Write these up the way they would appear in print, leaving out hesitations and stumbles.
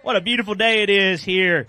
What a beautiful day it is here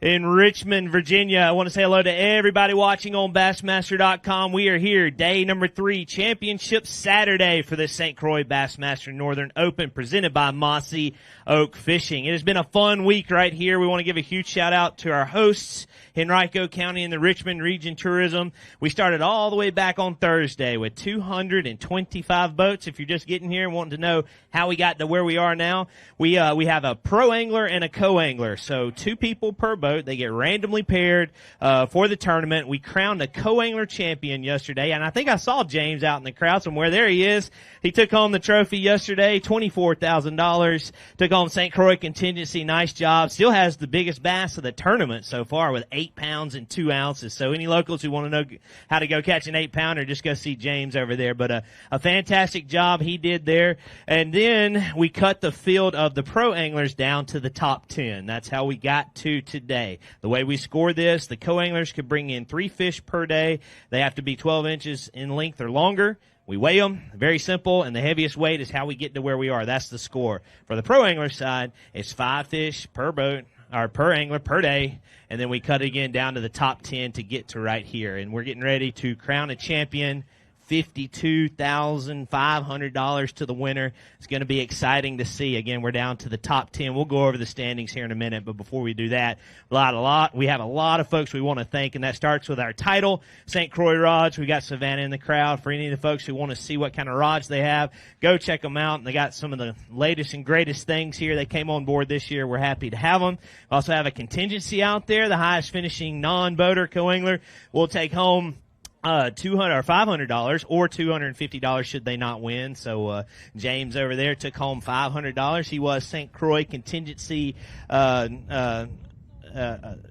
in Richmond, Virginia. I want to say hello to everybody watching on Bassmaster.com. We are here, day number 3, Championship Saturday for the St. Croix Bassmaster Northern Open, presented by Mossy Oak Fishing. It has been a fun week right here. We want to give a huge shout out to our hosts, Henrico County and the Richmond Region Tourism. We started all the way back on Thursday with 225 boats. If you're just getting here and wanting to know how we got to where we are now, we have a pro angler and a co-angler. So 2 people per boat. They get randomly paired for the tournament. We crowned a co-angler champion yesterday, and I think I saw James out in the crowd somewhere. There he is. He took home the trophy yesterday, $24,000. Took home St. Croix Contingency. Nice job. Still has the biggest bass of the tournament so far with 8 pounds and 2 ounces. So any locals who want to know how to go catch an 8-pounder, just go see James over there. But a fantastic job he did there. And then we cut the field of the pro anglers down to the top 10. That's how we got to today. The way we score this, the co-anglers could bring in 3 fish per day. They have to be 12 inches in length or longer. We weigh them, very simple, and the heaviest weight is how we get to where we are. That's the score. For the pro angler side, it's 5 fish per boat, or per angler per day, and then we cut it again down to the top 10 to get to right here. And we're getting ready to crown a champion, $52,500 to the winner. It's going to be exciting to see. Again, we're down to the top 10. We'll go over the standings here in a minute, but before we do that, we have a lot of folks we want to thank, and that starts with our title, St. Croix Rods. We got Savannah in the crowd. For any of the folks who want to see what kind of rods they have, go check them out. They got some of the latest and greatest things here. They came on board this year. We're happy to have them. We also have a Contingency out there, the highest finishing non-boater co-angler. We'll take home $200 or $500 or $250 should they not win. So James over there took home $500. He was St. Croix Contingency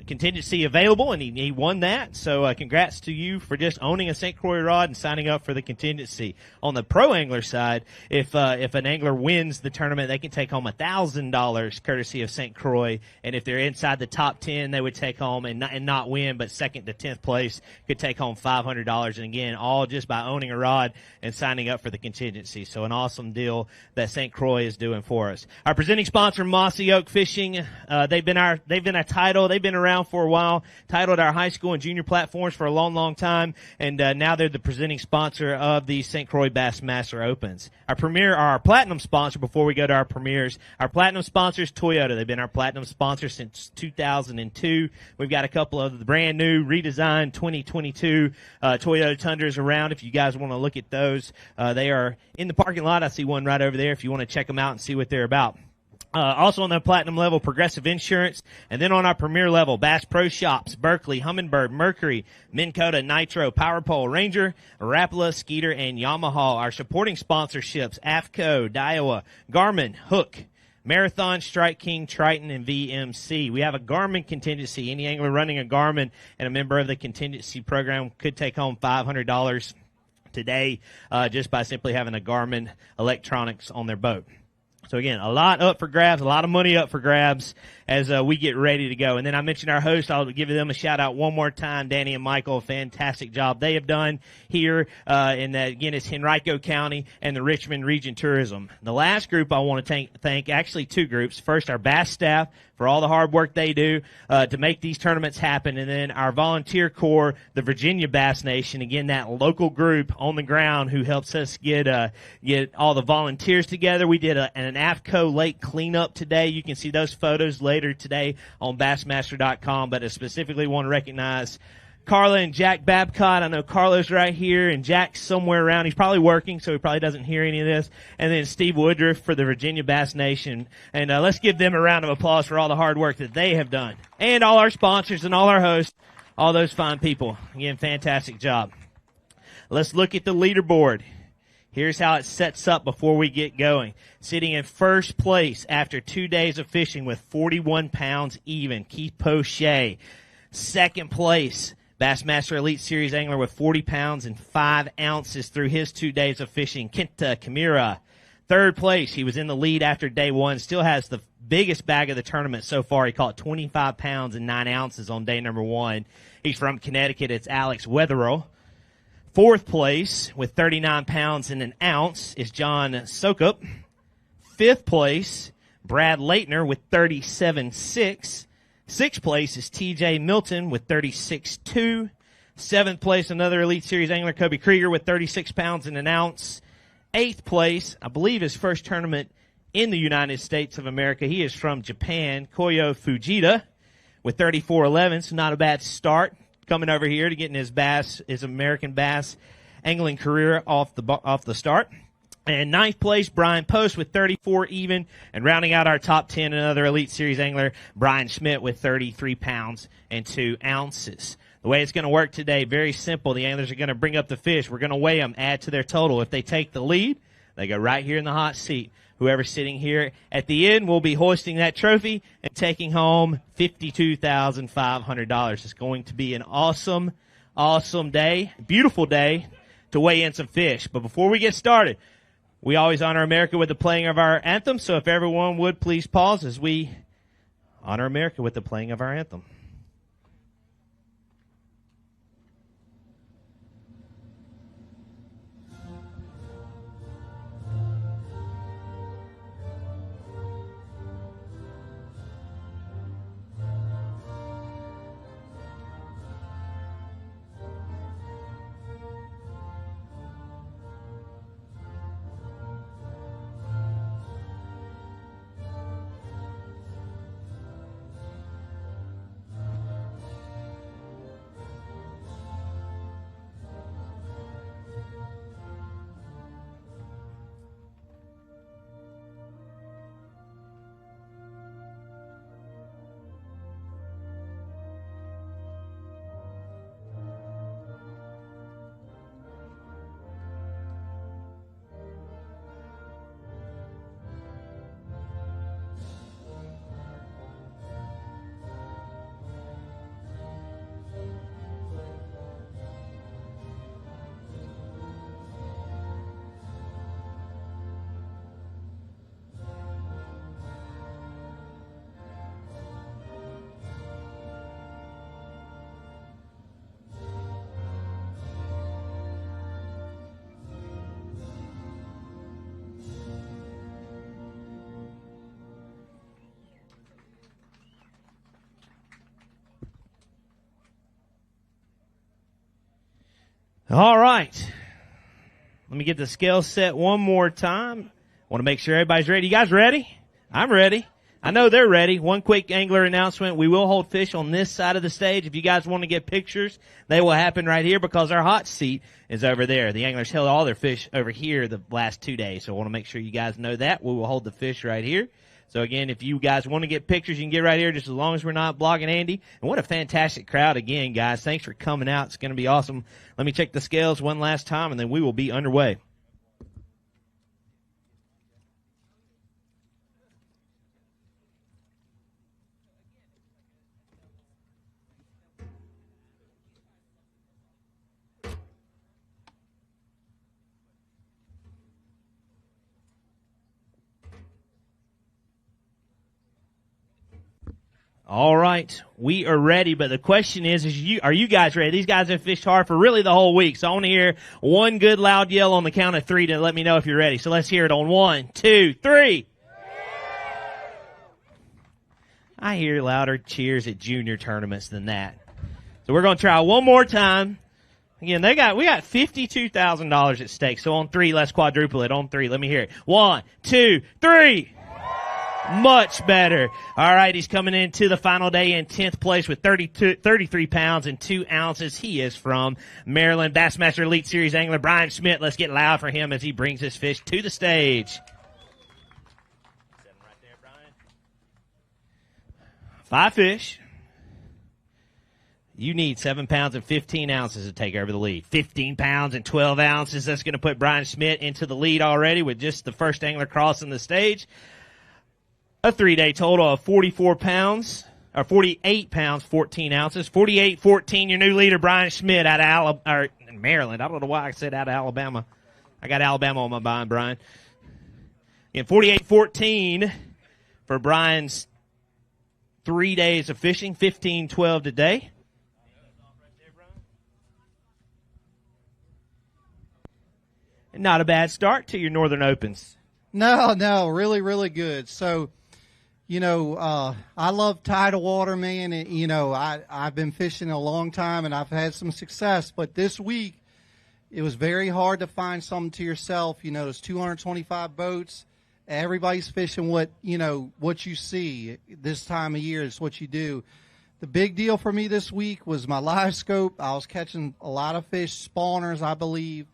Contingency available, and he won that. So congrats to you for just owning a St. Croix rod and signing up for the Contingency. On the pro angler side, if an angler wins the tournament, they can take home $1,000 courtesy of St. Croix, and if they're inside the top 10, they would take home and not win, but second to 10th place could take home $500. And again, all just by owning a rod and signing up for the Contingency. So an awesome deal that St. Croix is doing for us. Our presenting sponsor, Mossy Oak Fishing, they've been a title. They've been around for a while, titled our high school and junior platforms for a long, long time, and now they're the presenting sponsor of the St. Croix Bassmaster Opens. Our platinum sponsor, before we go to our premieres, our platinum sponsor is Toyota. They've been our platinum sponsor since 2002. We've got a couple of the brand new redesigned 2022 Toyota Tundras around. If you guys want to look at those, they are in the parking lot. I see one right over there if you want to check them out and see what they're about. Also on the platinum level, Progressive Insurance. And then on our premier level, Bass Pro Shops, Berkeley, Humminbird, Mercury, Minn Kota, Nitro, Power Pole, Ranger, Rapala, Skeeter, and Yamaha. Our supporting sponsorships, AFCO, Daiwa, Garmin, Hook, Marathon, Strike King, Triton, and VMC. We have a Garmin contingency. Any angler running a Garmin and a member of the contingency program could take home $500 today just by simply having a Garmin electronics on their boat. So again, a lot up for grabs, a lot of money up for grabs as we get ready to go. And then I mentioned our host. I'll give them a shout out one more time. Danny and Michael, fantastic job they have done here. And again, it's Henrico County and the Richmond Region Tourism. The last group I want to thank, actually 2 groups. First, our Bass staff for all the hard work they do to make these tournaments happen. And then our volunteer corps, the Virginia Bass Nation, again, that local group on the ground who helps us get all the volunteers together. We did an AFCO lake cleanup today. You can see those photos later today on Bassmaster.com, but I specifically want to recognize Carla and Jack Babcock. I know Carla's right here and Jack's somewhere around. He's probably working, so he probably doesn't hear any of this. And then Steve Woodruff for the Virginia Bass Nation. And let's give them a round of applause for all the hard work that they have done. And all our sponsors and all our hosts, all those fine people. Again, fantastic job. Let's look at the leaderboard. Here's how it sets up before we get going. Sitting in first place after 2 days of fishing with 41 pounds even, Keith Poche. Second place, Bassmaster Elite Series angler with 40 pounds and 5 ounces through his 2 days of fishing, Kenta Kimura. Third place, he was in the lead after day 1, still has the biggest bag of the tournament so far. He caught 25 pounds and 9 ounces on day number 1. He's from Connecticut. It's Alex Wetherill. Fourth place with 39 pounds and an ounce is John Sokup. Fifth place, Brad Leitner with 37.6. Sixth place is TJ Milton with 36.2. Seventh place, another Elite Series angler, Kobe Krieger with 36 pounds and an ounce. Eighth place, I believe his first tournament in the United States of America. He is from Japan, Koyo Fujita with 34.11. So not a bad start coming over here to getting his American bass angling career off the start. And ninth place, Brian Post with 34 even. And rounding out our top 10, another Elite Series angler, Brian Schmidt with 33 pounds and 2 ounces. The way it's going to work today, very simple. The anglers are going to bring up the fish. We're going to weigh them, add to their total. If they take the lead, they go right here in the hot seat. Whoever's sitting here at the end will be hoisting that trophy and taking home $52,500. It's going to be an awesome, awesome day, beautiful day to weigh in some fish. But before we get started, we always honor America with the playing of our anthem. So if everyone would please pause as we honor America with the playing of our anthem. All right. Let me get the scale set one more time. Want to make sure everybody's ready. You guys ready? I'm ready. I know they're ready. One quick angler announcement. We will hold fish on this side of the stage. If you guys want to get pictures, they will happen right here because our hot seat is over there. The anglers held all their fish over here the last 2 days. So I want to make sure you guys know that. We will hold the fish right here. So again, if you guys want to get pictures, you can get right here just as long as we're not blocking Andy. And what a fantastic crowd again, guys. Thanks for coming out. It's going to be awesome. Let me check the scales one last time, and then we will be underway. All right, we are ready, but the question is are you guys ready? These guys have fished hard for really the whole week, so I want to hear one good loud yell on the count of 3 to let me know if you're ready. So let's hear it on 1, 2, 3. I hear louder cheers at junior tournaments than that. So we're going to try one more time. Again, we got $52,000 at stake. So on 3, let's quadruple it. On 3, let me hear it. 1, 2, 3. Much better. All right, he's coming into the final day in 10th place with 33 pounds and 2 ounces. He is from Maryland. Bassmaster Elite Series angler Brian Schmidt. Let's get loud for him as he brings his fish to the stage. Set him right there, Brian. 5 fish. You need 7 pounds and 15 ounces to take over the lead. 15 pounds and 12 ounces. That's going to put Brian Schmidt into the lead already with just the first angler crossing the stage. A 3-day total of 48 pounds, 14 ounces. 48-14, your new leader, Brian Schmidt out of Maryland. I don't know why I said out of Alabama. I got Alabama on my mind, Brian. And 48-14 for Brian's 3 days of fishing, 15-12 today. And not a bad start to your Northern Opens. No, really, really good. So I love tidal water, man. And, I've been fishing a long time and I've had some success. But this week, it was very hard to find something to yourself. There's 225 boats. Everybody's fishing what you see this time of year is what you do. The big deal for me this week was my live scope. I was catching a lot of fish, spawners, I believe,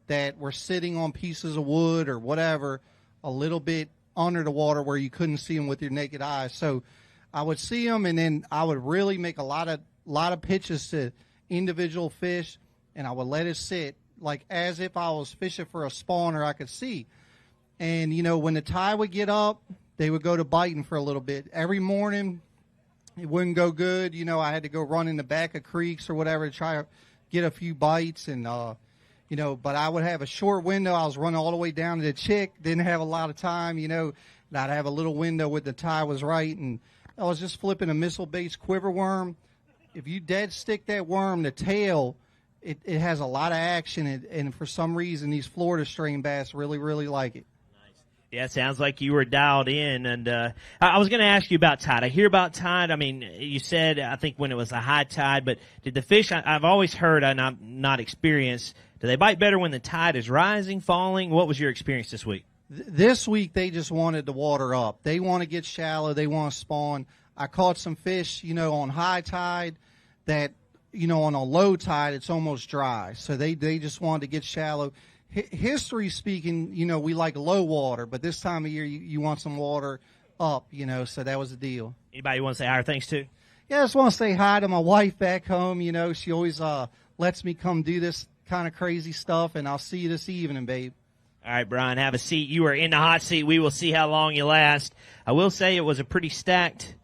that were sitting on pieces of wood or whatever, a little bit under the water where you couldn't see them with your naked eye. So I would see them, and then I would really make a lot of pitches to individual fish, and I would let it sit like as if I was fishing for a spawner I could see. And, when the tide would get up, they would go to biting for a little bit. Every morning, it wouldn't go good. I had to go run in the back of creeks or whatever to try to get a few bites. And, but I would have a short window. I was running all the way down to the Chick, didn't have a lot of time, and I'd have a little window where the tide was right. And I was just flipping a missile-based quiver worm. If you dead stick that worm, the tail, it has a lot of action. And for some reason, these Florida strain bass really, really like it. Yeah, it sounds like you were dialed in. And I was going to ask you about tide. I hear about tide. I mean, you said, I think when it was a high tide, but did the fish, I've always heard, and I'm not experienced, do they bite better when the tide is rising, falling? What was your experience this week? This week, they just wanted the water up. They want to get shallow. They want to spawn. I caught some fish, on high tide that, on a low tide, it's almost dry. So they just wanted to get shallow. History speaking, we like low water, but this time of year you want some water up, so that was the deal. Anybody want to say hi or thanks to? Yeah, I just want to say hi to my wife back home. She always lets me come do this kind of crazy stuff, and I'll see you this evening, babe. All right, Brian, have a seat. You are in the hot seat. We will see how long you last. I will say it was a pretty stacked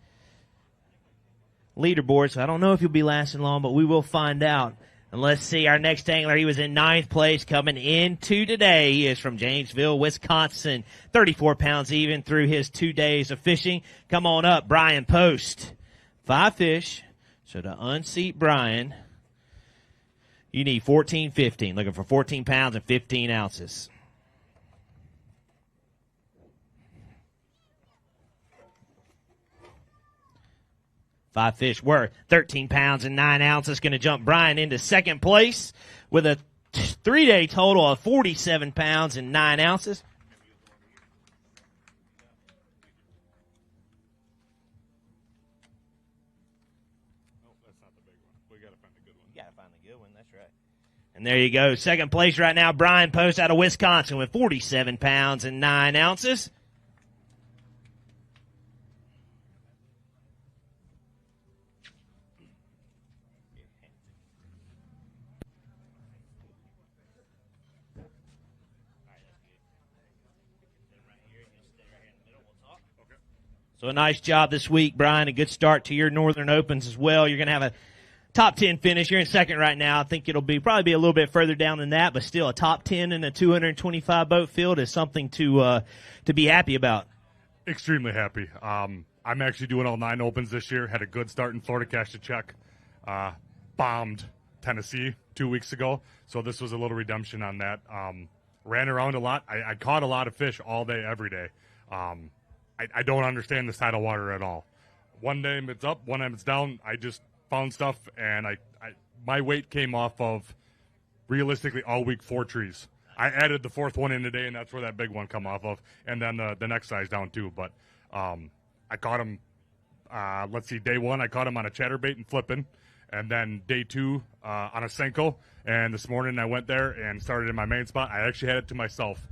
leaderboard, so I don't know if you'll be lasting long, but we will find out. And let's see, our next angler, he was in 9th place coming into today. He is from Janesville, Wisconsin, 34 pounds even through his 2 days of fishing. Come on up, Brian Post. 5 fish. So to unseat Brian, you need 14-15, looking for 14 pounds and 15 ounces. Five fish worth 13 pounds and 9 ounces. Going to jump Brian into second place with a 3-day total of 47 pounds and 9 ounces. Oh, that's not the big one. We got to find a good one. You got to find a good one. That's right. And there you go. Second place right now, Brian Post out of Wisconsin with 47 pounds and 9 ounces. So a nice job this week, Brian. A good start to your Northern Opens as well. You're going to have a top 10 finish. You're in second right now. I think it'll probably be a little bit further down than that, but still a top 10 in a 225 boat field is something to be happy about. Extremely happy. I'm actually doing all 9 Opens this year. Had a good start in Florida, cashed a check. Bombed Tennessee 2 weeks ago, so this was a little redemption on that. Ran around a lot. I caught a lot of fish all day, every day. I don't understand this tidal water at all. One day it's up, one time it's down. I just found stuff, and my weight came off of, realistically, all week 4 trees. I added the 4th one in today, and that's where that big one come off of, and then the next size down too. But I caught him, day 1, I caught him on a chatterbait and flipping, and then day 2 on a Senko, and this morning I went there and started in my main spot. I actually had it to myself.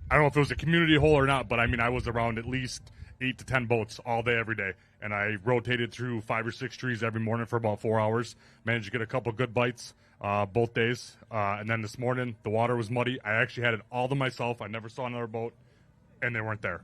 I don't know if it was a community hole or not, but I was around at least 8 to 10 boats all day, every day. And I rotated through 5 or 6 trees every morning for about 4 hours. Managed to get a couple good bites both days. And then this morning, the water was muddy. I actually had it all to myself. I never saw another boat, and they weren't there.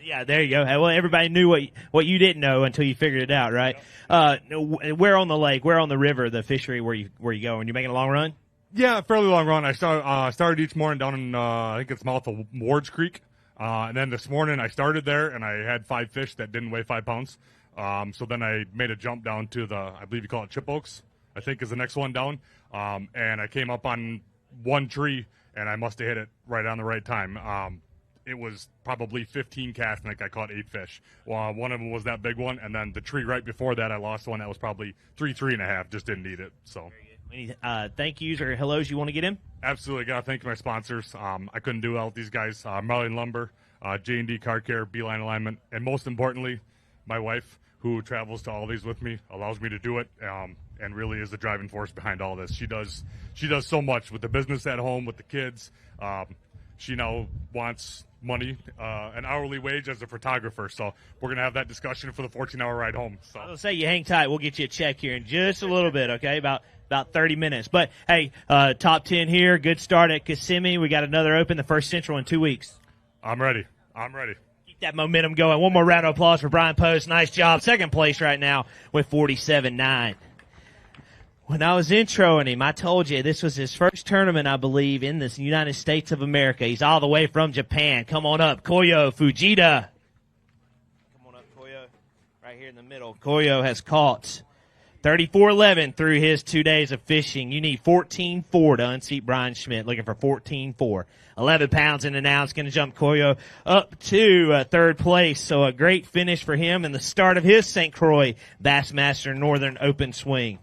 Yeah, there you go. Well, everybody knew what you didn't know until you figured it out, right? Where on the lake, where on the river, the fishery where you go? And you making a long run? Yeah, fairly long run. I started each morning down in, I think it's mouth of Ward's Creek. And then this morning I started there, and I had 5 fish that didn't weigh 5 pounds. So then I made a jump down to I believe you call it Chip Oaks, I think is the next one down. And I came up on one tree, and I must have hit it right on the right time. it was probably 15 casts, and I caught 8 fish. Well, one of them was that big one, and then the tree right before that, I lost one that was probably 3.5. Just didn't need it. So, any thank yous or hellos you want to get in? absolutely, gotta thank my sponsors. I couldn't do without these guys: Marlin Lumber, J&D Car Care, Beeline Alignment, and most importantly, my wife, who travels to all these with me, allows me to do it, and really is the driving force behind all this. She does so much with the business at home, with the kids. She now wants money, an hourly wage as a photographer. So we're going to have that discussion for the 14-hour ride home. So I'll say you hang tight. We'll get you a check here in just a little bit, okay? About 30 minutes. But, hey, top 10 here. Good start at Kissimmee. We got another Open, the first Central in 2 weeks. I'm ready. Keep that momentum going. One more round of applause for Brian Post. Nice job. Second place right now with 47.9. When I was introing him, I told you this was his first tournament, I believe, in the United States of America. He's all the way from Japan. Come on up, Koyo Fujita. Come on up, Koyo. Right here in the middle. Koyo has caught 34.11 through his 2 days of fishing. You need 14.4 to unseat Brian Schmidt. Looking for 14.4. 11 pounds in an ounce. Going to jump Koyo up to third place. So a great finish for him in the start of his St. Croix Bassmaster Northern Open swing.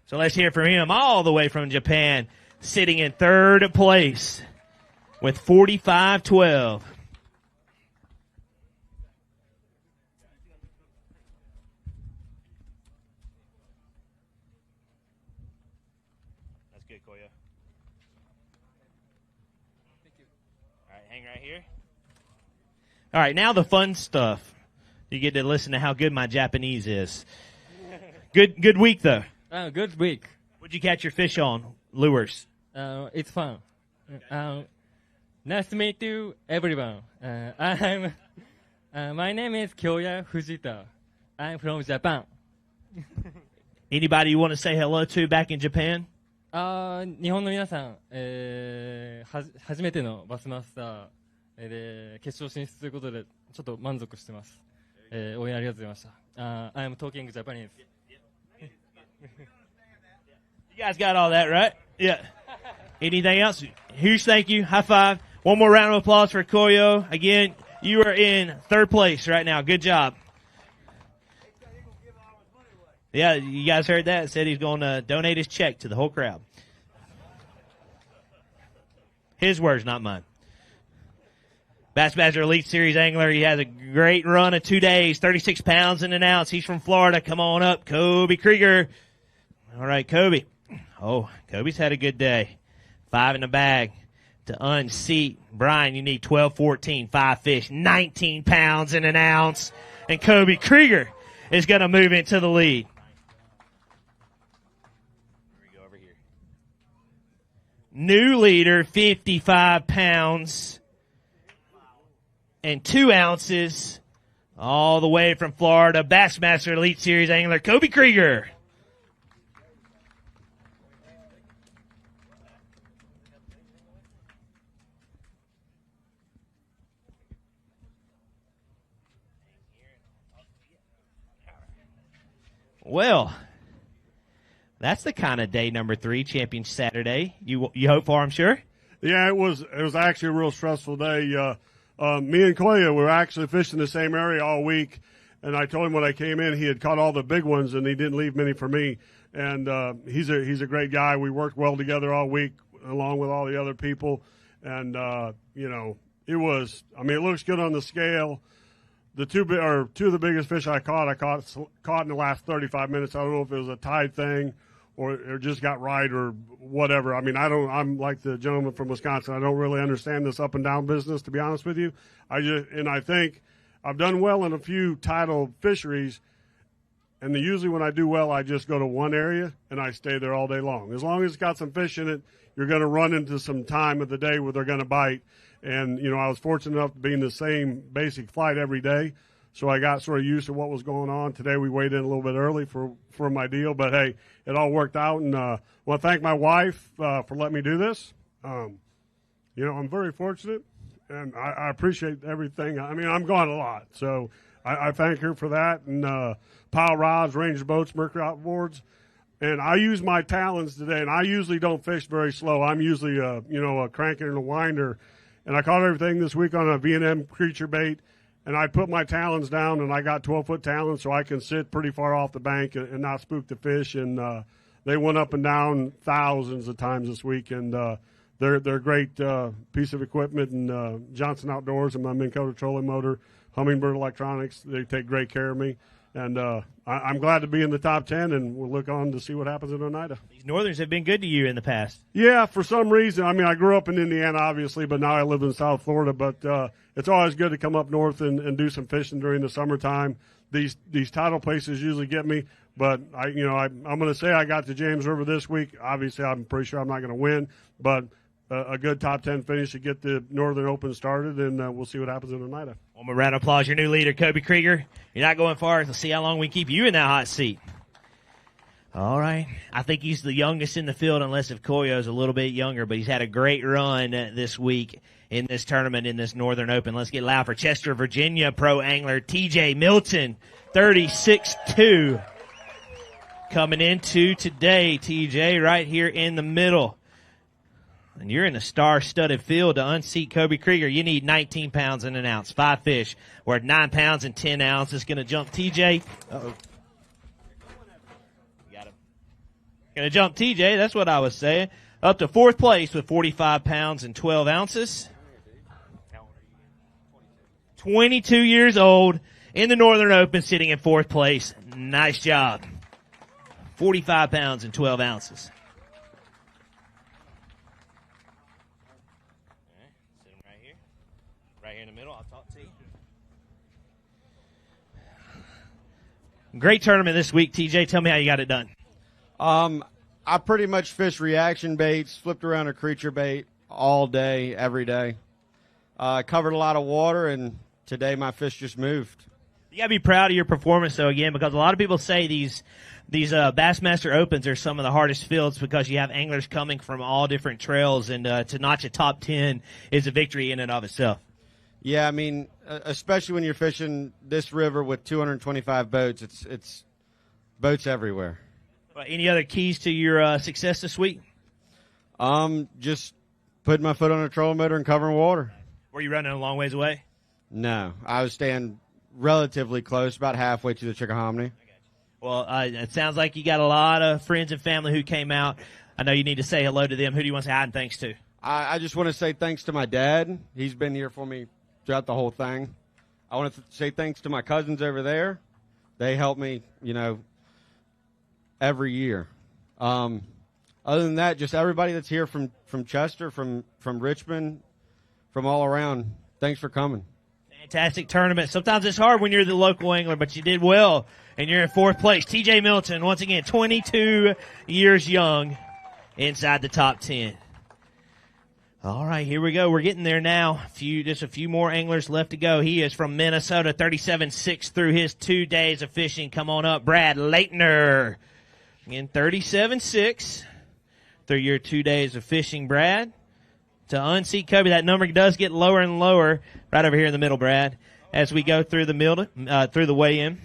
So let's hear from him all the way from Japan, sitting in third place with 45.12. That's good, Koya. Thank you. All right, hang right here. All right, now the fun stuff. You get to listen to how good my Japanese is. Good week, though. Good week. What'd you catch your fish on? Lures. It's fun. Nice to meet you, everyone. My name is Kyoya Fujita. I'm from Japan. Anybody you want to say hello to back in Japan? 日本の皆さん、初めてのバスマスター、で決勝進出ということでちょっと満足してます。応援ありがとうございました。I'm talking Japanese. You guys got all that, right? Yeah. Anything else? Huge thank you. High five. One more round of applause for Koyo. Again, you are in third place right now. Good job. Yeah, you guys heard that. Said he's going to donate his check to the whole crowd. His words, not mine. Bassmaster Elite Series angler. He has a great run of 2 days, 36 pounds in an ounce. He's from Florida. Come on up, Kobe Krieger. All right, Kobe. Oh, Kobe's had a good day. 5 in the bag to unseat. Brian, you need 12-14, 5 fish, 19 pounds in an ounce. And Kobe Krieger is going to move into the lead. Here we go over here. New leader, 55 pounds and 2 ounces. All the way from Florida, Bassmaster Elite Series angler, Kobe Krieger. Well, that's the kind of day number 3, Champion Saturday. You hope for, I'm sure? Yeah, it was actually a real stressful day. Me and Koya were actually fishing the same area all week, and I told him when I came in he had caught all the big ones and he didn't leave many for me. And he's a great guy. We worked well together all week along with all the other people, and it looks good on the scale. The two of the biggest fish I caught in the last 35 minutes. I don't know if it was a tide thing or just got right or whatever. I mean, I'm like the gentleman from Wisconsin. I don't really understand this up and down business, to be honest with you. I think I've done well in a few tidal fisheries, and usually when I do well, I just go to one area and I stay there all day long. As long as it's got some fish in it, you're going to run into some time of the day where they're going to bite. And, I was fortunate enough to be in the same basic flight every day, so I got sort of used to what was going on. Today we weighed in a little bit early for my deal, but, hey, it all worked out. And I want to thank my wife for letting me do this. I'm very fortunate, and I appreciate everything. I mean, I'm gone a lot, so I thank her for that. And Pile Rods, Ranger Boats, Mercury Outboards. And I use my talons today, and I usually don't fish very slow. I'm usually, a cranker and a winder. and I caught everything this week on a V&M creature bait, and I put my talons down, and I got 12-foot talons so I can sit pretty far off the bank and not spook the fish, and they went up and down thousands of times this week, and they're a great piece of equipment, and Johnson Outdoors and my Minn Kota trolling motor, Humminbird Electronics, they take great care of me. And I'm glad to be in the top 10, and we'll look on to see what happens in Oneida. These Northerns have been good to you in the past. Yeah, for some reason. I mean, I grew up in Indiana, obviously, but now I live in South Florida. But it's always good to come up north and do some fishing during the summertime. These title places usually get me, but I'm going to say I got to James River this week. Obviously, I'm pretty sure I'm not going to win, but a good top 10 finish to get the Northern Open started, and we'll see what happens in Oneida. One more round of applause. Your new leader, Kobe Krieger. You're not going far. Let's see how long we keep you in that hot seat. All right. I think he's the youngest in the field, unless if Koyo's a little bit younger, but he's had a great run this week in this tournament, in this Northern Open. Let's get loud for Chester, Virginia pro angler TJ Milton, 36-2. Coming into today, TJ, right here in the middle. And you're in a star-studded field to unseat Kobe Krieger. You need 19 pounds and an ounce. 5 fish. We're at 9 pounds and 10 ounces. Going to jump TJ. Uh-oh. Got him. Going to jump TJ. That's what I was saying. Up to 4th place with 45 pounds and 12 ounces. 22 years old in the Northern Open, sitting in 4th place. Nice job. 45 pounds and 12 ounces. Right here in the middle. I'll talk to you. Great tournament this week, TJ. Tell me how you got it done. I pretty much fished reaction baits, flipped around a creature bait all day, every day. Covered a lot of water, and today my fish just moved. You got to be proud of your performance, though, again, because a lot of people say these Bassmaster Opens are some of the hardest fields because you have anglers coming from all different trails, and to notch a top 10 is a victory in and of itself. Yeah, I mean, especially when you're fishing this river with 225 boats, it's boats everywhere. Any other keys to your success this week? Just putting my foot on a trolling motor and covering water. Were you running a long ways away? No, I was staying relatively close, about halfway to the Chickahominy. Well, it sounds like you got a lot of friends and family who came out. I know you need to say hello to them. Who do you want to say hi and thanks to? I just want to say thanks to my dad. He's been here for me throughout the whole thing. I want to say thanks to my cousins over there. They help me, every year. Other than that, just everybody that's here from Chester, from Richmond, from all around, thanks for coming. Fantastic tournament. Sometimes it's hard when you're the local angler, but you did well, and you're in 4th place. TJ Milton, once again, 22 years young, inside the top 10. All right, here we go. We're getting there now. Just a few more anglers left to go. He is from Minnesota, 37-6 through his 2 days of fishing. Come on up, Brad Leitner. Again, 37-6 through your 2 days of fishing, Brad. To unseat Kobe, that number does get lower and lower right over here in the middle, Brad, as we go through the weigh-in.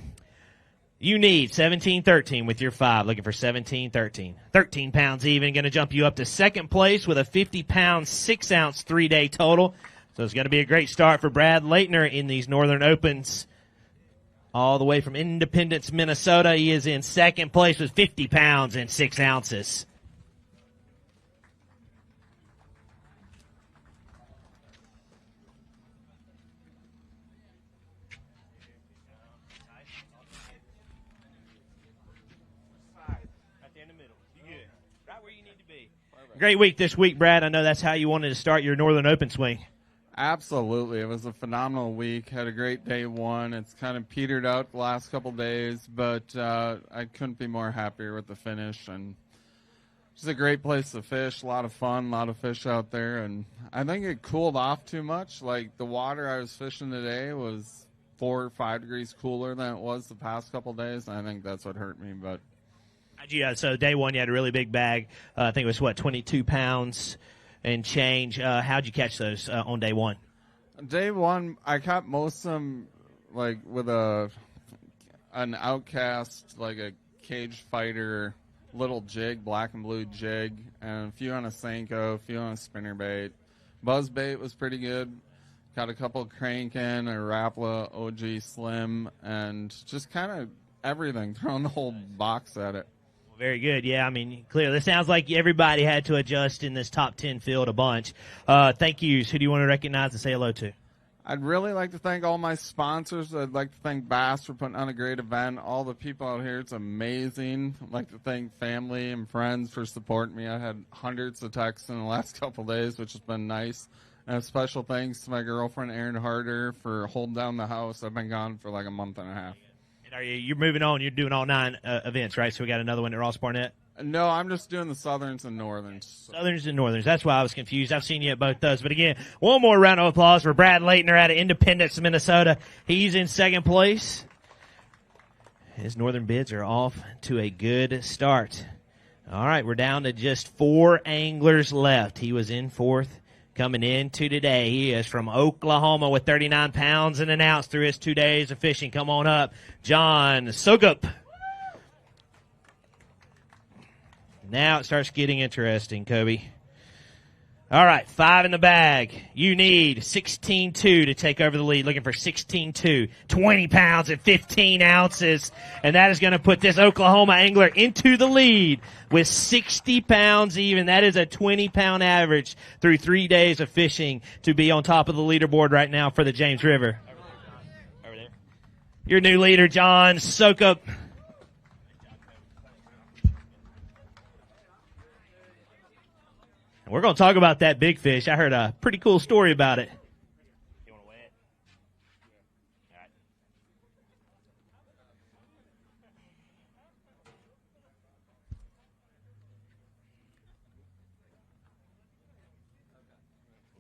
You need 17-13 with your 5, looking for 17-13. 13 pounds even, going to jump you up to 2nd place with a 50-pound, 6-ounce 3-day total. So it's going to be a great start for Brad Leitner in these Northern Opens. All the way from Independence, Minnesota. He is in 2nd place with 50 pounds and 6 ounces. Great week this week, Brad. I know that's how you wanted to start your Northern Open swing. Absolutely. It was a phenomenal week. Had a great day 1. It's kind of petered out the last couple days, but I couldn't be more happier with the finish. And it's a great place to fish. A lot of fun, a lot of fish out there. And I think it cooled off too much. Like the water I was fishing today was 4 or 5 degrees cooler than it was the past couple days. And I think that's what hurt me. But so day 1, you had a really big bag. I think it was, 22 pounds and change. How'd you catch those on day 1? Day 1, I caught most of them like with an outcast, like a cage fighter little jig, black and blue jig, and a few on a Senko, a few on a spinnerbait. Buzzbait was pretty good. Got a couple cranking, a Rapala, OG Slim, and just kind of everything, throwing the whole box at it. Very good. Yeah, I mean, clearly, it sounds like everybody had to adjust in this top 10 field a bunch. Thank yous. Who do you want to recognize and say hello to? I'd really like to thank all my sponsors. I'd like to thank B.A.S.S for putting on a great event. All the people out here, it's amazing. I'd like to thank family and friends for supporting me. I had hundreds of texts in the last couple of days, which has been nice. And a special thanks to my girlfriend, Erin Harder, for holding down the house. I've been gone for like a month and a half. And you're moving on. You're doing all 9 events, right? So we got another one at Ross Barnett? No, I'm just doing the Southerns and Northerns. Southerns and Northerns. That's why I was confused. I've seen you at both those. But again, one more round of applause for Brad Leitner out of Independence, Minnesota. He's in second place. His Northern bids are off to a good start. All right, we're down to just 4 anglers left. He was in fourth. Coming into today, he is from Oklahoma with 39 pounds and an ounce through his 2 days of fishing. Come on up, John Sogup. Now it starts getting interesting, Kobe. All right, 5 in the bag. You need 16.2 to take over the lead. Looking for 16.2, 20 pounds and 15 ounces. And that is going to put this Oklahoma angler into the lead with 60 pounds even. That is a 20-pound average through 3 days of fishing to be on top of the leaderboard right now for the James River. Over there. Your new leader, John Sokup. We're going to talk about that big fish. I heard a pretty cool story about it. You want to weigh it? All right.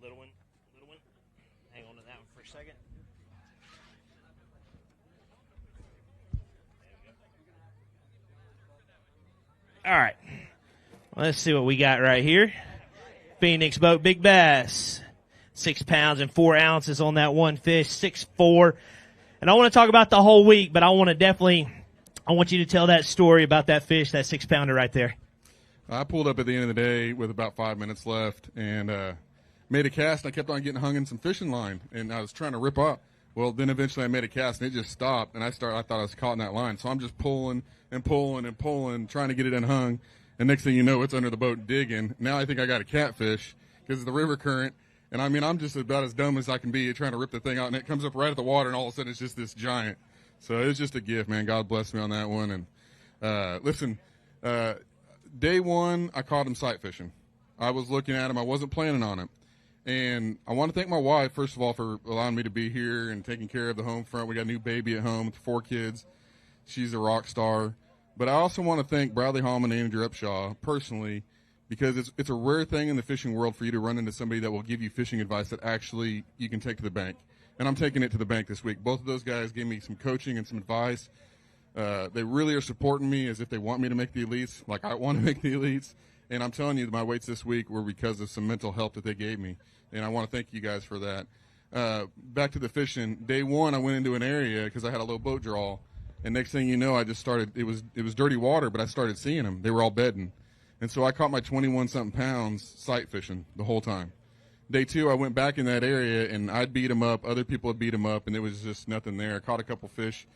Little one. Hang on to that one for a second. All right. Let's see what we got right here. Phoenix boat, Big Bass. 6 pounds and 4 ounces on that one fish, 6'4". And I want to talk about the whole week, but I want you to tell that story about that fish, that 6-pounder right there. I pulled up at the end of the day with about 5 minutes left and made a cast. I kept on getting hung in some fishing line, and I was trying to rip up. Well, then eventually I made a cast, and it just stopped, and I thought I was caught in that line. So I'm just pulling and pulling and pulling, trying to get it unhung. And next thing you know, it's under the boat digging. Now I think I got a catfish because of the river current. And, I mean, I'm just about as dumb as I can be trying to rip the thing out. And it comes up right at the water, and all of a sudden it's just this giant. So it was just a gift, man. God bless me on that one. And, listen, day one, I caught him sight fishing. I was looking at him. I wasn't planning on him. And I want to thank my wife, first of all, for allowing me to be here and taking care of the home front. We got a new baby at home with 4 kids. She's a rock star. But I also want to thank Bradley Hallman and Andrew Upshaw personally, because it's a rare thing in the fishing world for you to run into somebody that will give you fishing advice that actually you can take to the bank. And I'm taking it to the bank this week. Both of those guys gave me some coaching and some advice. They really are supporting me as if they want me to make the elites, like I want to make the elites. And I'm telling you, my weights this week were because of some mental help that they gave me. And I want to thank you guys for that. Back to the fishing. Day one, I went into an area because I had a low boat draw. And next thing you know, I just started, it was dirty water, but I started seeing them. They were all bedding. And so I caught my 21-something pounds sight fishing the whole time. Day two, I went back in that area, and I'd beat them up. Other people had beat them up, and there was just nothing there. I caught a couple fish,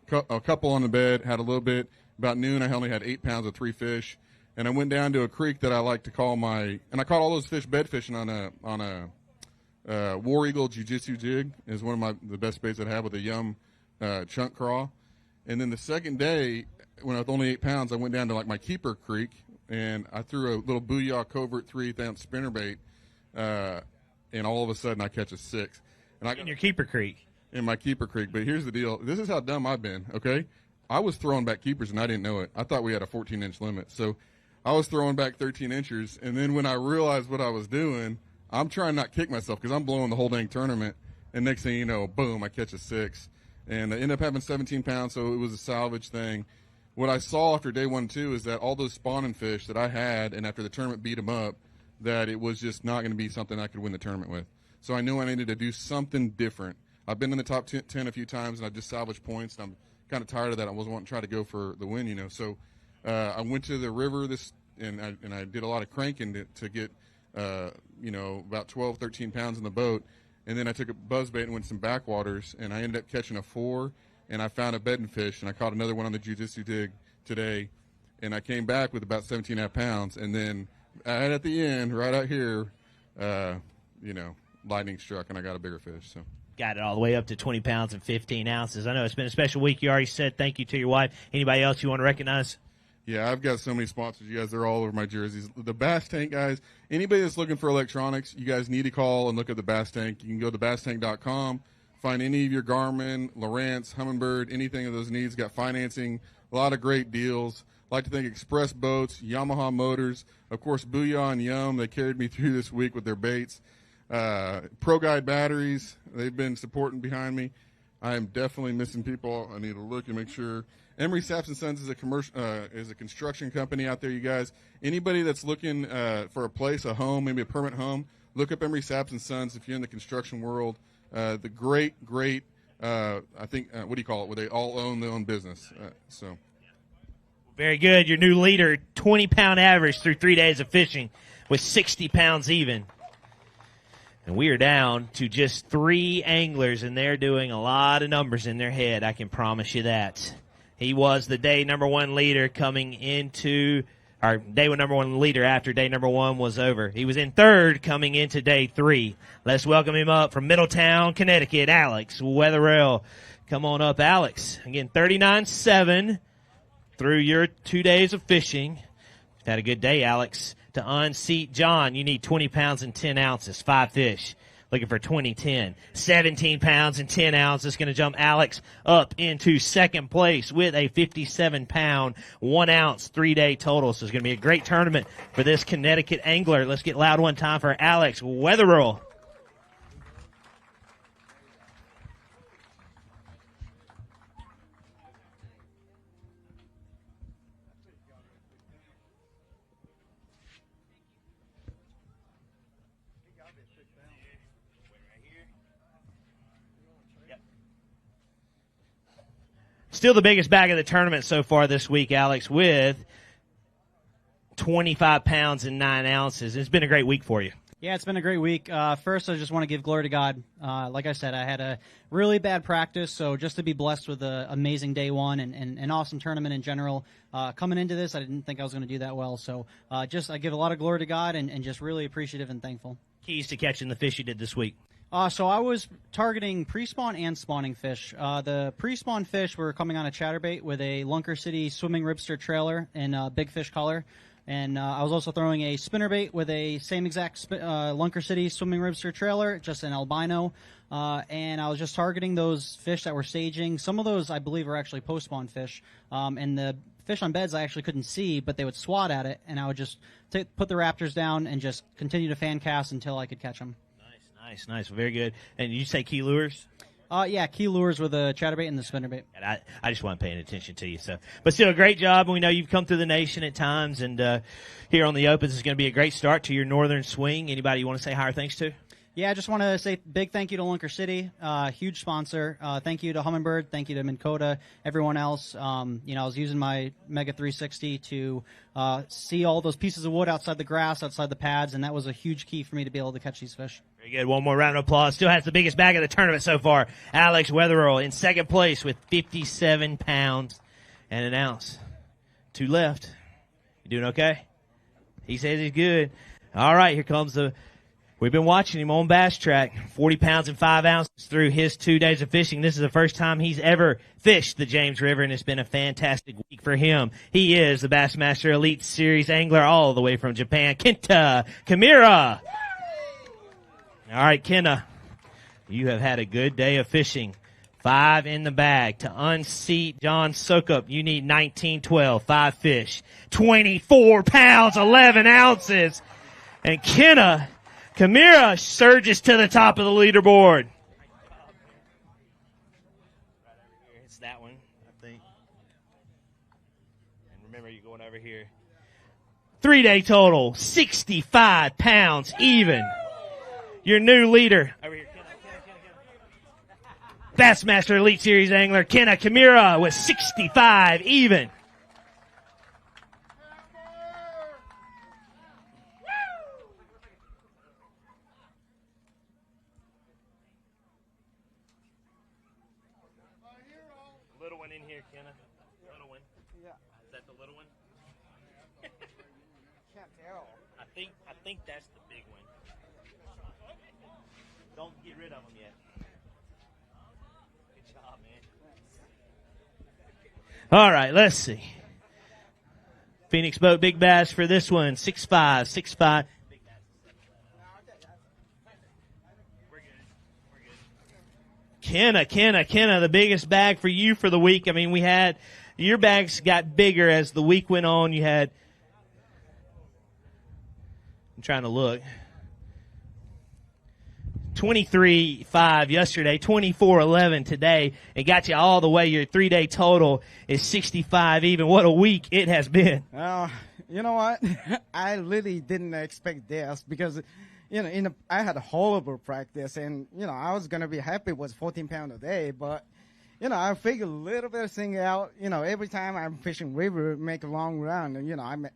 a couple on the bed, had a little bit. About noon, I only had 8 pounds of 3 fish. And I went down to a creek that I like to call and I caught all those fish bed fishing on a War Eagle Jiu-Jitsu jig. Is one of the best baits I have with a Yum chunk craw. And then the second day, when I was only 8 pounds, I went down to like my keeper creek, and I threw a little Booyah Covert 3/8-ounce spinnerbait, and all of a sudden I catch a 6. And In your keeper creek. In my keeper creek. But here's the deal. This is how dumb I've been, okay? I was throwing back keepers, and I didn't know it. I thought we had a 14-inch limit. So I was throwing back 13 inchers, and then when I realized what I was doing, I'm trying not to kick myself because I'm blowing the whole dang tournament. And next thing you know, boom, I catch a 6. And I ended up having 17 pounds, so it was a salvage thing. What I saw after day 1 and 2 is that all those spawning fish that I had, and after the tournament beat them up, that it was just not going to be something I could win the tournament with. So I knew I needed to do something different. I've been in the top 10 a few times, and I've just salvaged points, and I'm kind of tired of that. I wasn't wanting to try to go for the win, you know. So I went to the river and I did a lot of cranking to get about 12, 13 pounds in the boat. And then I took a buzzbait and went some backwaters, and I ended up catching a 4, and I found a bedding fish, and I caught another one on the jiu-jitsu dig today, and I came back with about 17.5 pounds, and then right at the end, right out here, lightning struck, and I got a bigger fish. So got it all the way up to 20 pounds and 15 ounces. I know it's been a special week. You already said thank you to your wife. Anybody else you want to recognize? Yeah, I've got so many sponsors. You guys, they're all over my jerseys. The B.A.S.S tank guys, anybody that's looking for electronics, you guys need to call and look at the B.A.S.S tank. You can go to BASStank.com, find any of your Garmin, Lowrance, Humminbird, anything of those needs. Got financing, a lot of great deals. I'd like to thank Express Boats, Yamaha Motors, of course, Booyah and Yum. They carried me through this week with their baits. Pro Guide Batteries, they've been supporting behind me. I am definitely missing people. I need to look and make sure. Emery Saps & Sons is a construction company out there, you guys. Anybody that's looking for a place, a home, maybe a permanent home, look up Emery Saps & Sons if you're in the construction world. The great, I think, what do you call it, where they all own their own business. Very good. Your new leader, 20-pound average through 3 days of fishing with 60 pounds even. And we are down to just 3 anglers, and they're doing a lot of numbers in their head. I can promise you that. He was the day number 1 leader coming into our day number 1 leader after day number 1 was over. He was in 3rd coming into day 3. Let's welcome him up from Middletown, Connecticut, Alex Wetherill. Come on up, Alex. Again, 39.7 through your 2 days of fishing. Had a good day, Alex. To unseat John, you need 20 pounds and 10 ounces, 5 fish. Looking for 20-10. 17 pounds and 10 ounces. Going to jump Alex up into 2nd place with a 57-pound, 1 ounce, 3-day total. So it's going to be a great tournament for this Connecticut angler. Let's get loud one time for Alex Wetherill. Still the biggest bag of the tournament so far this week, Alex, with 25 pounds and 9 ounces. It's been a great week for you. Yeah, it's been a great week. First, I just want to give glory to God. Like I said, I had a really bad practice, so just to be blessed with an amazing day 1 and an awesome tournament in general. Coming into this, I didn't think I was going to do that well. So I give a lot of glory to God and just really appreciative and thankful. Keys to catching the fish you did this week. So I was targeting pre-spawn and spawning fish. The pre-spawn fish were coming on a chatterbait with a Lunker City swimming ribster trailer in big fish color. And I was also throwing a spinnerbait with a same exact Lunker City swimming ribster trailer, just an albino. And I was just targeting those fish that were staging. Some of those, I believe, are actually post-spawn fish. And the fish on beds I actually couldn't see, but they would swat at it. And I would just put the raptors down and just continue to fan cast until I could catch them. Nice. Very good. And you say key lures? Yeah, key lures with a chatterbait and the spinnerbait. And I just wasn't paying attention to you. But still, a great job. We know you've come through the nation at times, and here on the Opens is going to be a great start to your northern swing. Anybody you want to say hi or thanks to? Yeah, I just want to say big thank you to Lunker City, huge sponsor. Thank you to Humminbird, thank you to Minn Kota, everyone else. I was using my Mega 360 to see all those pieces of wood outside the grass, outside the pads, and that was a huge key for me to be able to catch these fish. Very good. One more round of applause. Still has the biggest bag of the tournament so far. Alex Wetherill in 2nd place with 57 pounds and 1 ounce. 2 left. You doing okay? He says he's good. All right, here comes we've been watching him on Bass Track. 40 pounds and 5 ounces through his 2 days of fishing. This is the first time he's ever fished the James River, and it's been a fantastic week for him. He is the Bassmaster Elite Series angler all the way from Japan, Kenta Kimura. All right, Kenta, you have had a good day of fishing. 5 in the bag. To unseat John Sokup, you need 19-12, 5 fish. 24 pounds, 11 ounces. And Kenta Kimura surges to the top of the leaderboard. It's that one, I think. And remember, you're going over here. 3-day total, 65 pounds even. Your new leader. Over here. Bassmaster Elite Series angler Kenta Kimura with 65 even. one in here, Kenna? Little one. Yeah. Is that the little one? Can't tell. I think that's the big one. Don't get rid of them yet. Good job, man. All right, let's see. Phoenix Boat Big Bass for this one, 6'5", 6'5". Kenna, the biggest bag for you for the week. I mean, your bags got bigger as the week went on. You had, I'm trying to look, 23.5 yesterday, 24.11 today. It got you all the way. Your 3-day total is 65 even. What a week it has been. You know what? I really didn't expect this because, I had a horrible practice, and, I was going to be happy with 14 pounds a day, but, I figured a little bit of thing out. Every time I'm fishing river, make a long run, and,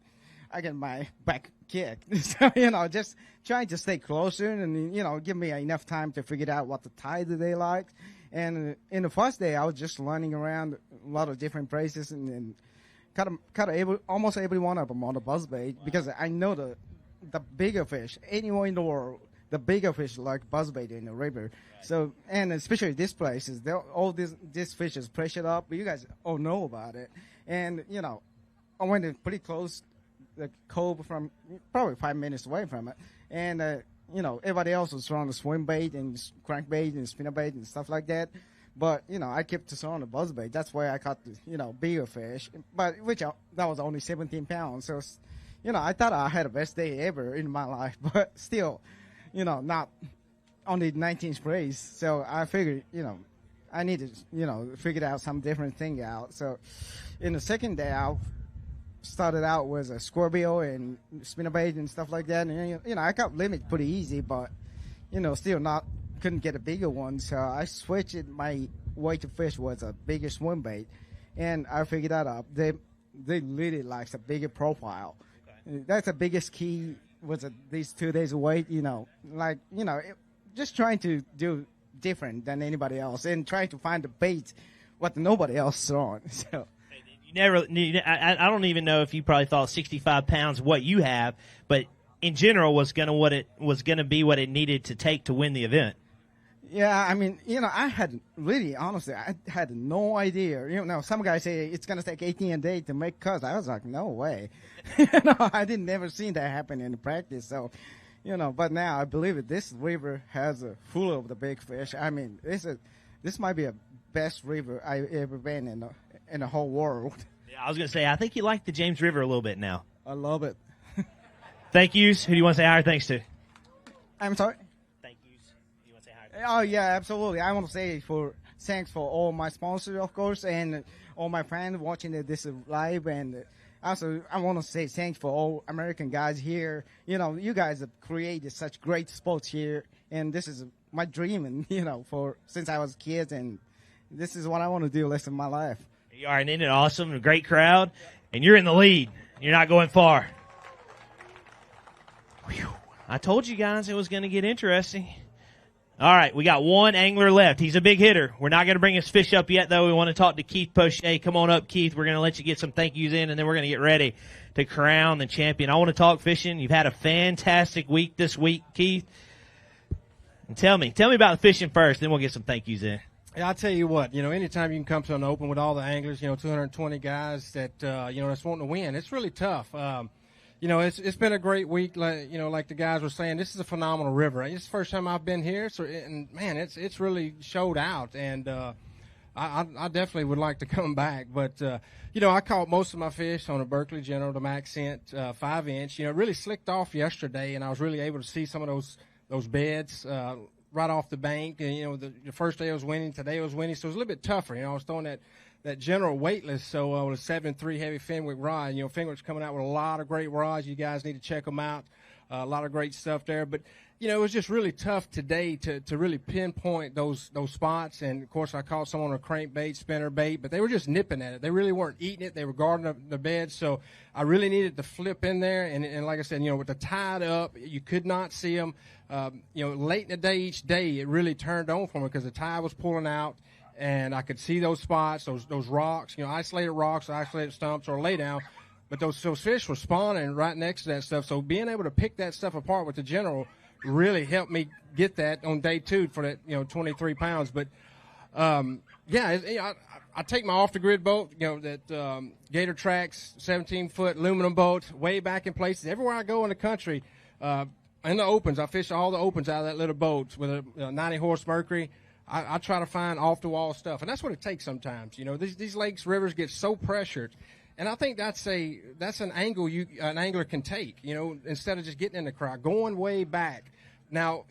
I get my back kicked. So, just trying to stay closer and, give me enough time to figure out what the tide they like. And in the first day, I was just running around a lot of different places and caught almost every one of them on the buzzbait because I know the bigger fish, anywhere in the world, the bigger fish like buzzbait in the river. Right. So, and especially this place is all this fish is pressured up. You guys all know about it. And, I went in pretty close the cove from probably 5 minutes away from it. And, everybody else was throwing the swim bait and crankbait and spinnerbait and stuff like that. But, I kept throwing the buzzbait. That's why I caught the, bigger fish. But, that was only 17 pounds. So, I thought I had the best day ever in my life. But still, not only 19th place. So I figured, I need to, figure out some different thing out. So in the second day, I started out with a scorpio and spinnerbait and stuff like that. And, I got limit pretty easy, but, still couldn't get a bigger one. So I switched my way to fish was a bigger swim bait. And I figured that out. They really like a bigger profile. Okay. That's the biggest key was these 2 days of wait, just trying to do different than anybody else and trying to find the bait what nobody else throwing. So I don't even know if you probably thought 65 pounds what you have, but in general was gonna be what it needed to take to win the event. Yeah, I mean, I had really, honestly, I had no idea. Some guys say it's going to take 18 a day to make cuts. I was like, no way. I didn't never seen that happen in practice. So, but now I believe it. This river has a full of the big fish. I mean, this might be the best river I've ever been in the whole world. Yeah, I was going to say, I think you like the James River a little bit now. I love it. Thank yous. Who do you want to say hi or thanks to? I'm sorry? Oh, yeah, absolutely. I want to say thanks for all my sponsors, of course, and all my friends watching this live. And also, I want to say thanks for all American guys here. You guys have created such great sports here, and this is my dream, and since I was a kid, and this is what I want to do the rest of my life. You are, and isn't it awesome? A great crowd, and you're in the lead. You're not going far. Whew. I told you guys it was going to get interesting. All right, we got one angler left. He's a big hitter. We're not going to bring his fish up yet, though. We want to talk to Keith Poche. Come on up, Keith. We're going to let you get some thank yous in, and then we're going to get ready to crown the champion. I want to talk fishing. You've had a fantastic week this week, Keith. And tell me about the fishing first, then we'll get some thank yous in. Yeah, I'll tell you what, anytime you can come to an open with all the anglers, 220 guys that, that's wanting to win, it's really tough. It's been a great week. Like the guys were saying, this is a phenomenal river. It's the first time I've been here, and man, it's really showed out. And I definitely would like to come back. But I caught most of my fish on a Berkeley General, the Accent 5-inch. It really slicked off yesterday, and I was really able to see some of those beds right off the bank. And the first day I was winning, today I was winning, so it was a little bit tougher. I was throwing that general weightless, so with a 7.3 heavy Fenwick rod. Fenwick's coming out with a lot of great rods. You guys need to check them out. A lot of great stuff there. But, it was just really tough today to really pinpoint those spots. And, of course, I caught some on a crankbait, spinnerbait, but they were just nipping at it. They really weren't eating it. They were guarding the bed. So I really needed to flip in there. And like I said, with the tide up, you could not see them. Late in the day each day, it really turned on for me because the tide was pulling out. and I could see those spots, those rocks, isolated rocks, isolated stumps, or lay down. But those fish were spawning right next to that stuff. So being able to pick that stuff apart with the general really helped me get that on day 2 for that 23 pounds. But I take my off the grid boat, that Gator Tracks 17-foot aluminum boat, way back in places. Everywhere I go in the country, in the opens, I fish all the opens out of that little boat with a 90 horse Mercury. I try to find off the wall stuff, and that's what it takes sometimes. These lakes, rivers get so pressured, and I think that's an angle an angler can take. Instead of just getting in the crowd, going way back. Now,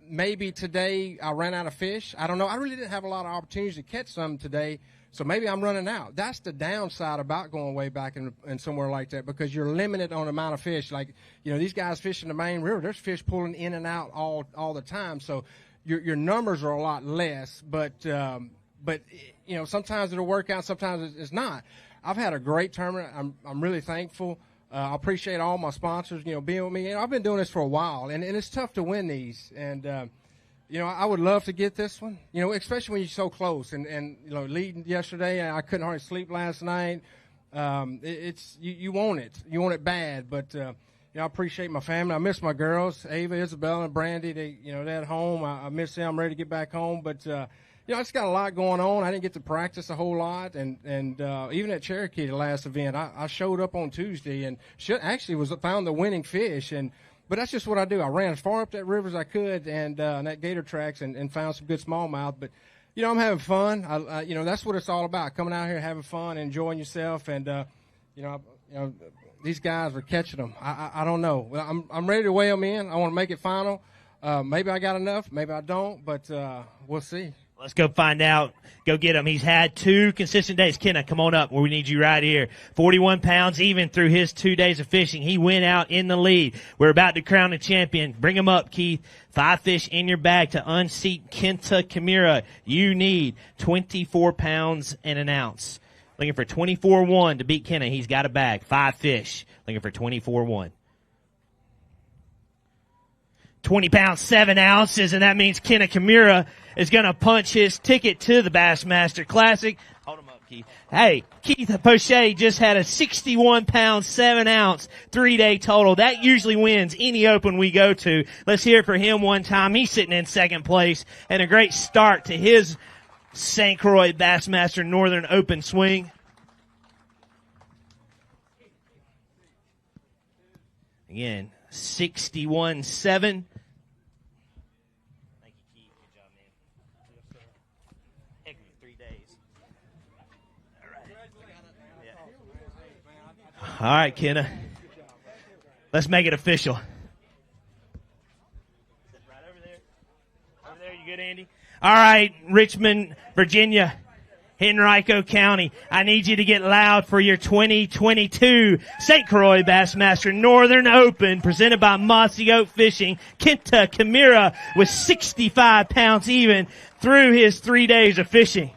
maybe today I ran out of fish. I don't know. I really didn't have a lot of opportunities to catch some today, so maybe I'm running out. That's the downside about going way back in somewhere like that, because you're limited on the amount of fish. Like, these guys fishing the main river, there's fish pulling in and out all the time, so your numbers are a lot less. But sometimes it'll work out, sometimes it's not. I've had a great tournament. I'm really thankful. I appreciate all my sponsors, being with me. I've been doing this for a while, and it's tough to win these. And, I would love to get this one, especially when you're so close. And leading yesterday, I couldn't hardly sleep last night. You want it. You want it bad. But, I appreciate my family. I miss my girls, Ava, Isabel, and Brandy. They're at home. I miss them. I'm ready to get back home. But, I just got a lot going on. I didn't get to practice a whole lot, and even at Cherokee, the last event, I showed up on Tuesday and found the winning fish. But that's just what I do. I ran as far up that river as I could, and that Gator Tracks, and found some good smallmouth. But I'm having fun. That's what it's all about: coming out here, having fun, enjoying yourself. And these guys are catching them. I don't know. Well, I'm ready to weigh them in. I want to make it final. Maybe I got enough. Maybe I don't. But we'll see. Let's go find out. Go get him. He's had 2 consistent days. Kenna, come on up. We need you right here. 41 pounds even through his 2 days of fishing. He went out in the lead. We're about to crown a champion. Bring him up, Keith. 5 fish in your bag to unseat Kenta Kimura. You need 24 pounds and an ounce. Looking for 24-1 to beat Kenna. He's got a bag. 5 fish. Looking for 24-1. 20 pounds, 7 ounces, and that means Kenna Kimura is going to punch his ticket to the Bassmaster Classic. Hold him up, Keith. Hey, Keith Poche just had a 61 pound, 7 ounce, 3-day total. That usually wins any open we go to. Let's hear it for him one time. He's sitting in second place, and a great start to his St. Croix Bassmaster Northern Open swing. Again, 61-7. All right, Kenna. Let's make it official. Right over there. Over there, you good, Andy? All right, Richmond, Virginia, Henrico County. I need you to get loud for your 2022 St. Croix Bassmaster Northern Open presented by Mossy Oak Fishing. Kenta Kimura with 65 pounds even through his 3 days of fishing.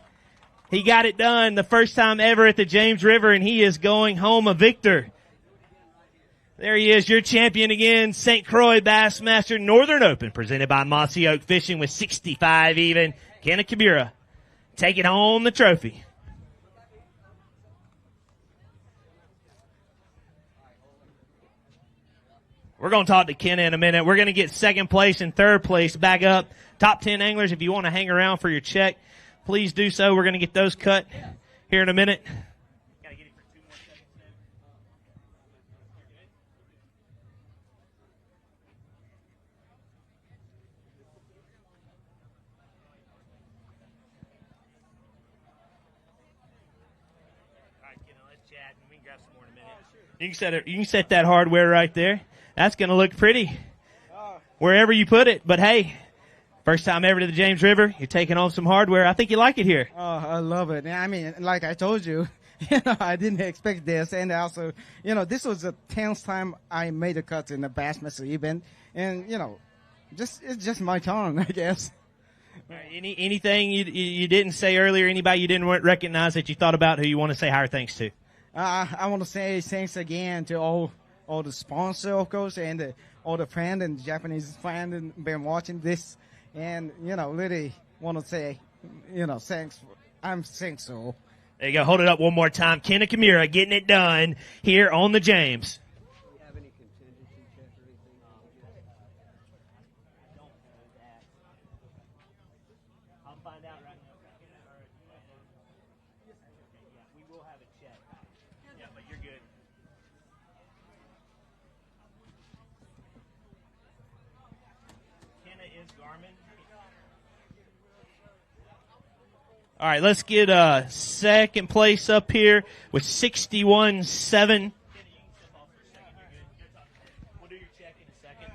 He got it done the first time ever at the James River, and he is going home a victor. There he is, your champion again, St. Croix Bassmaster Northern Open, presented by Mossy Oak Fishing with 65 even. Kenta Kimura taking home the trophy. We're going to talk to Kenna in a minute. We're going to get second place and third place back up. Top 10 anglers, if you want to hang around for your check, please do so. We're going to get those cut here in a minute. Gotta get it for 2 more seconds. All right, Kenna, let's chat, and we can grab some more in a minute. You can set that hardware right there. That's going to look pretty wherever you put it. But hey, first time ever to the James River. You're taking on some hardware. I think you like it here. Oh, I love it. I mean, like I told you, I didn't expect this. And also, this was the 10th time I made a cut in the Bassmaster event. And, it's just my turn, I guess. Anything you didn't say earlier, anybody you didn't recognize that you thought about who you want to say higher thanks to? I want to say thanks again to all the sponsors, of course, and all the friends and Japanese fans and been watching this. And, really want to say thanks. I'm thankful. There you go. Hold it up one more time. Kenna Kimura getting it done here on the James. All right, let's get second place up here with 61.7. We'll do your check in a second.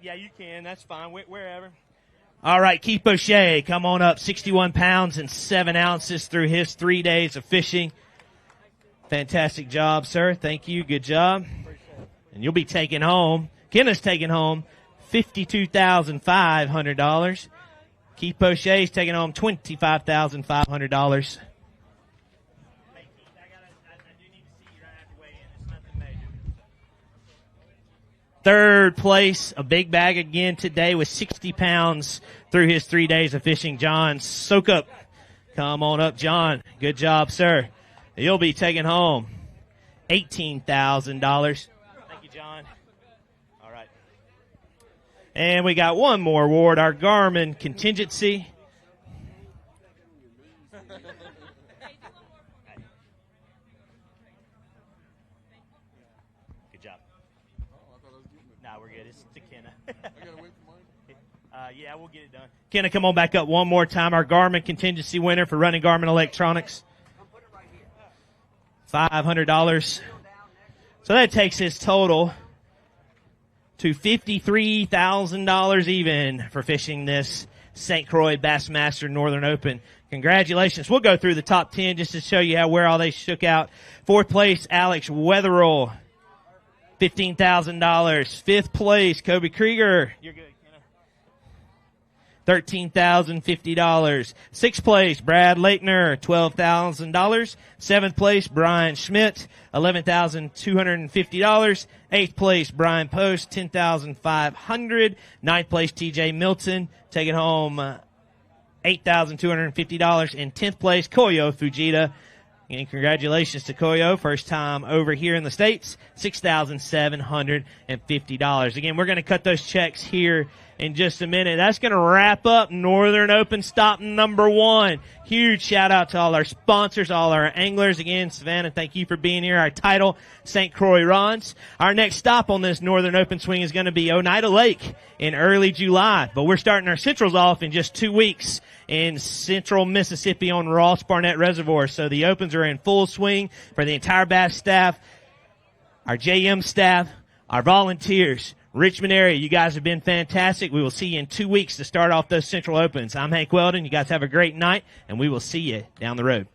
You can. That's fine. Wherever. All right, Keith O'Shea, come on up. 61 pounds and 7 ounces through his 3 days of fishing. Fantastic job, sir. Thank you. Good job. And you'll be taking home, Kenna's taking home $52,500. Keith O'Shea's taking home $25,500. Third place, a big bag again today with 60 pounds through his 3 days of fishing. John Sokup. Come on up, John. Good job, sir. You'll be taking home $18,000. Thank you, John. All right. And we got one more award, our Garmin Contingency. Good job. No, we're good. It's to Kenna. Yeah, we'll get it done. Kenna, come on back up one more time. Our Garmin Contingency winner for running Garmin Electronics. $500. So that takes his total to $53,000 even for fishing this St. Croix Bassmaster Northern Open. Congratulations. We'll go through the top 10 just to show you where all they shook out. Fourth place, Alex Wetherill, $15,000. Fifth place, Kobe Krieger. You're good. $13,050. Sixth place, Brad Leitner, $12,000. Seventh place, Brian Schmidt, $11,250. Eighth place, Brian Post, $10,500. Ninth place, TJ Milton, taking home $8,250. And 10th place, Koyo Fujita. And congratulations to Koyo, first time over here in the States, $6,750. Again, we're going to cut those checks here in just a minute. That's going to wrap up Northern Open stop number 1. Huge shout out to all our sponsors, all our anglers. Again, Savannah, thank you for being here. Our title, St. Croix rods. Our next stop on this Northern Open swing is going to be Oneida Lake in early July. But we're starting our Centrals off in just 2 weeks in central Mississippi on Ross Barnett Reservoir. So the Opens are in full swing for the entire Bass staff, our JM staff, our volunteers. Richmond area, you guys have been fantastic. We will see you in 2 weeks to start off those Central Opens. I'm Hank Weldon. You guys have a great night, and we will see you down the road.